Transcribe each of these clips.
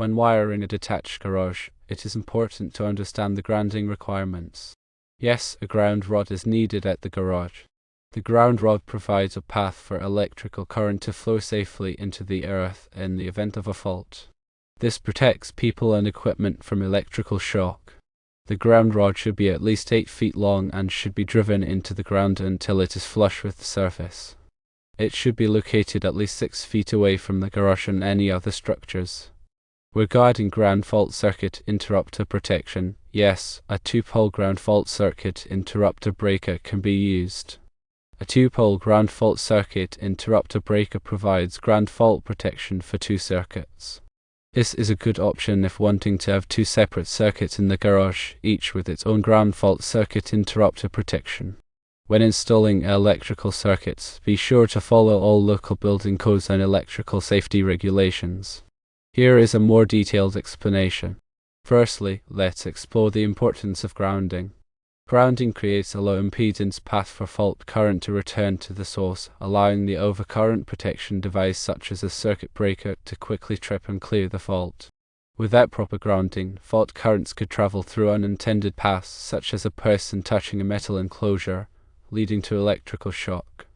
When wiring a detached garage, it is important to understand the grounding requirements. Yes, a ground rod is needed at the garage. The ground rod provides a path for electrical current to flow safely into the earth in the event of a fault. This protects people and equipment from electrical shock. The ground rod should be at least 8 feet long and should be driven into the ground until it is flush with the surface. It should be located at least 6 feet away from the garage and any other structures. Regarding ground fault circuit interrupter protection, yes, a 2-pole ground fault circuit interrupter breaker can be used. A 2-pole ground fault circuit interrupter breaker provides ground fault protection for 2 circuits. This is a good option if wanting to have 2 separate circuits in the garage, each with its own ground fault circuit interrupter protection. When installing electrical circuits, be sure to follow all local building codes and electrical safety regulations. Here is a more detailed explanation. Firstly, let's explore the importance of grounding. Grounding creates a low impedance path for fault current to return to the source, allowing the overcurrent protection device such as a circuit breaker to quickly trip and clear the fault. Without proper grounding, fault currents could travel through unintended paths, such as a person touching a metal enclosure, leading to electrical shock.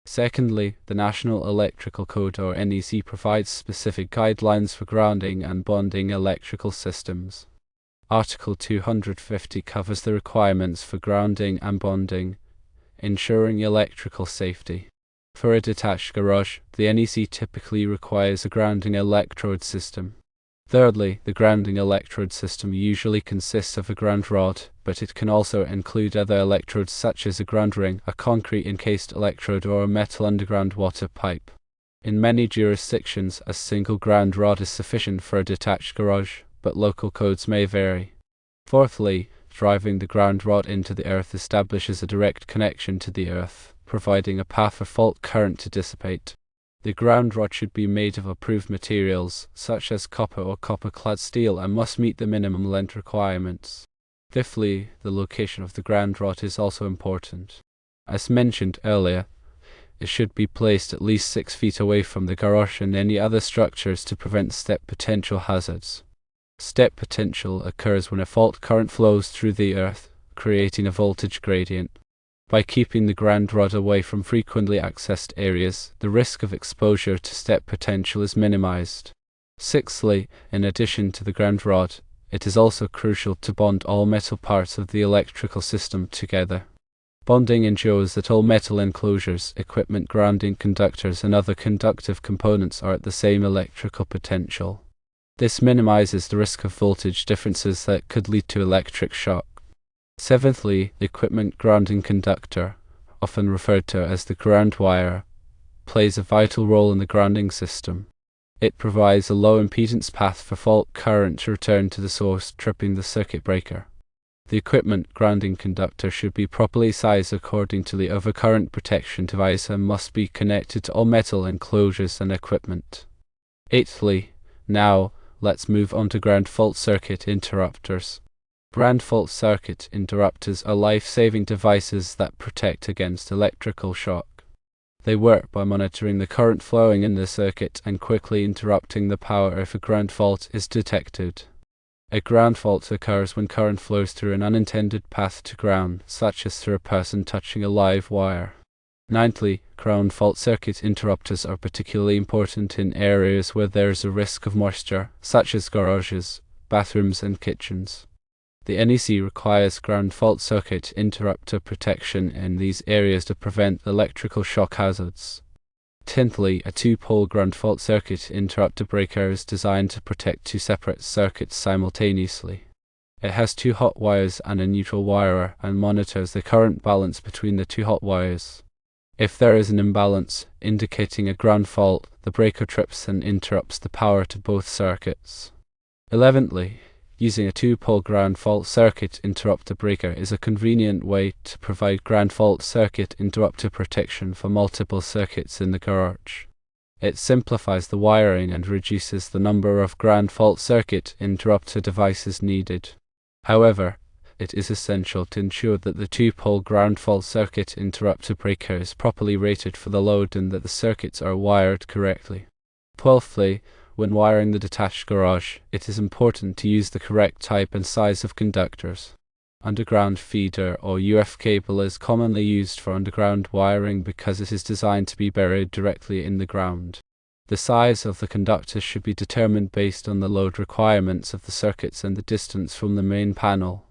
Secondly, the National Electrical Code or NEC provides specific guidelines for grounding and bonding electrical systems. Article 250 covers the requirements for grounding and bonding, ensuring electrical safety. For a detached garage, the NEC typically requires a grounding electrode system. Thirdly, the grounding electrode system usually consists of a ground rod, but it can also include other electrodes such as a ground ring, a concrete encased electrode, or a metal underground water pipe. In many jurisdictions, a single ground rod is sufficient for a detached garage, but local codes may vary. Fourthly, driving the ground rod into the earth establishes a direct connection to the earth, providing a path for fault current to dissipate. The ground rod should be made of approved materials, such as copper or copper-clad steel, and must meet the minimum length requirements. Fifthly, the location of the ground rod is also important. As mentioned earlier, it should be placed at least 6 feet away from the garage and any other structures to prevent step potential hazards. Step potential occurs when a fault current flows through the earth, creating a voltage gradient. By keeping the ground rod away from frequently accessed areas, the risk of exposure to step potential is minimized. Sixthly, in addition to the ground rod, it is also crucial to bond all metal parts of the electrical system together. Bonding ensures that all metal enclosures, equipment, grounding conductors, and other conductive components are at the same electrical potential. This minimizes the risk of voltage differences that could lead to electric shock. Seventhly, the equipment grounding conductor, often referred to as the ground wire, plays a vital role in the grounding system. It provides a low impedance path for fault current to return to the source, tripping the circuit breaker. The equipment grounding conductor should be properly sized according to the overcurrent protection device and must be connected to all metal enclosures and equipment. Eighthly, now let's move on to ground fault circuit interrupters. Ground fault circuit interrupters are life-saving devices that protect against electrical shock. They work by monitoring the current flowing in the circuit and quickly interrupting the power if a ground fault is detected. A ground fault occurs when current flows through an unintended path to ground, such as through a person touching a live wire. Ninthly, ground fault circuit interrupters are particularly important in areas where there is a risk of moisture, such as garages, bathrooms, and kitchens. The NEC requires ground fault circuit interrupter protection in these areas to prevent electrical shock hazards. Tenthly, a 2-pole ground fault circuit interrupter breaker is designed to protect 2 separate circuits simultaneously. It has 2 hot wires and a neutral wire and monitors the current balance between the 2 hot wires. If there is an imbalance, indicating a ground fault, the breaker trips and interrupts the power to both circuits. 11thly, using a 2-pole ground fault circuit interrupter breaker is a convenient way to provide ground fault circuit interrupter protection for multiple circuits in the garage. It simplifies the wiring and reduces the number of ground fault circuit interrupter devices needed. However, it is essential to ensure that the 2-pole ground fault circuit interrupter breaker is properly rated for the load and that the circuits are wired correctly. 12thly, when wiring the detached garage, it is important to use the correct type and size of conductors. Underground feeder or UF cable is commonly used for underground wiring because it is designed to be buried directly in the ground. The size of the conductors should be determined based on the load requirements of the circuits and the distance from the main panel.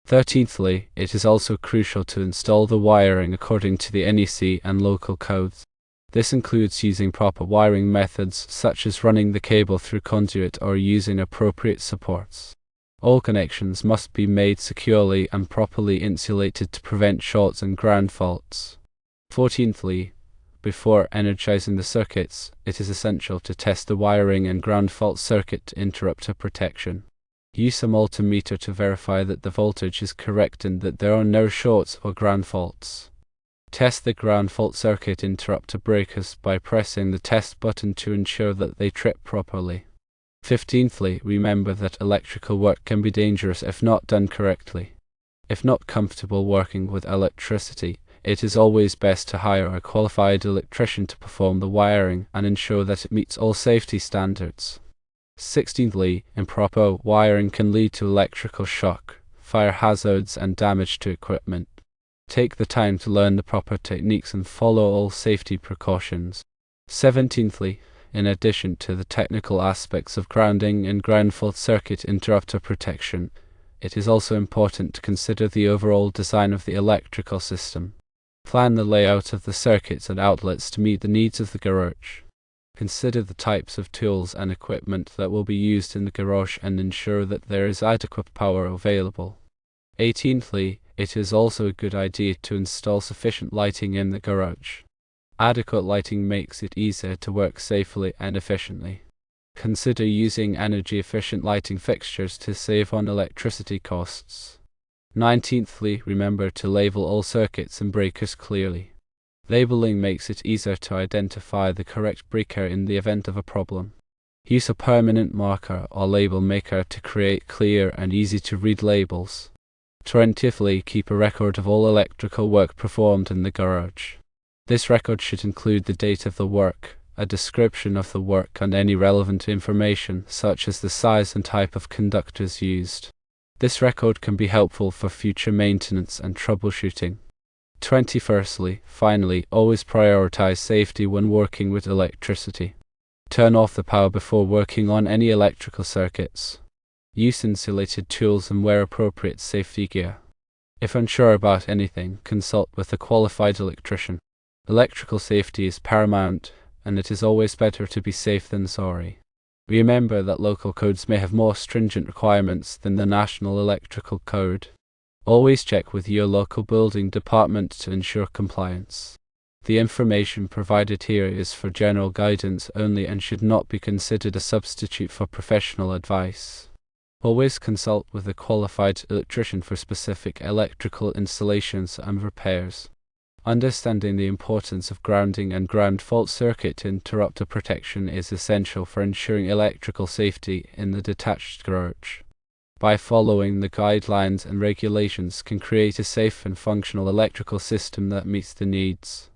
13thly, it is also crucial to install the wiring according to the NEC and local codes. This includes using proper wiring methods such as running the cable through conduit or using appropriate supports. All connections must be made securely and properly insulated to prevent shorts and ground faults. 14thly, before energizing the circuits, it is essential to test the wiring and ground fault circuit interrupter protection. Use a multimeter to verify that the voltage is correct and that there are no shorts or ground faults. Test the ground fault circuit interrupter breakers by pressing the test button to ensure that they trip properly. 15thly, remember that electrical work can be dangerous if not done correctly. If not comfortable working with electricity, it is always best to hire a qualified electrician to perform the wiring and ensure that it meets all safety standards. 16thly, improper wiring can lead to electrical shock, fire hazards, and damage to equipment. Take the time to learn the proper techniques and follow all safety precautions. 17thly, in addition to the technical aspects of grounding and ground fault circuit interrupter protection, it is also important to consider the overall design of the electrical system. Plan the layout of the circuits and outlets to meet the needs of the garage. Consider the types of tools and equipment that will be used in the garage and ensure that there is adequate power available. 18thly, it is also a good idea to install sufficient lighting in the garage. Adequate lighting makes it easier to work safely and efficiently. Consider using energy-efficient lighting fixtures to save on electricity costs. 19thly, remember to label all circuits and breakers clearly. Labeling makes it easier to identify the correct breaker in the event of a problem. Use a permanent marker or label maker to create clear and easy-to-read labels. 20thly, keep a record of all electrical work performed in the garage. This record should include the date of the work, a description of the work, and any relevant information, such as the size and type of conductors used. This record can be helpful for future maintenance and troubleshooting. 21stly, finally, always prioritize safety when working with electricity. Turn off the power before working on any electrical circuits. Use insulated tools and wear appropriate safety gear. If unsure about anything, consult with a qualified electrician. Electrical safety is paramount, and it is always better to be safe than sorry. Remember that local codes may have more stringent requirements than the National Electrical Code. Always check with your local building department to ensure compliance. The information provided here is for general guidance only and should not be considered a substitute for professional advice. Always consult with a qualified electrician for specific electrical installations and repairs. Understanding the importance of grounding and ground fault circuit interrupter protection is essential for ensuring electrical safety in the detached garage. By following the guidelines and regulations can create a safe and functional electrical system that meets the needs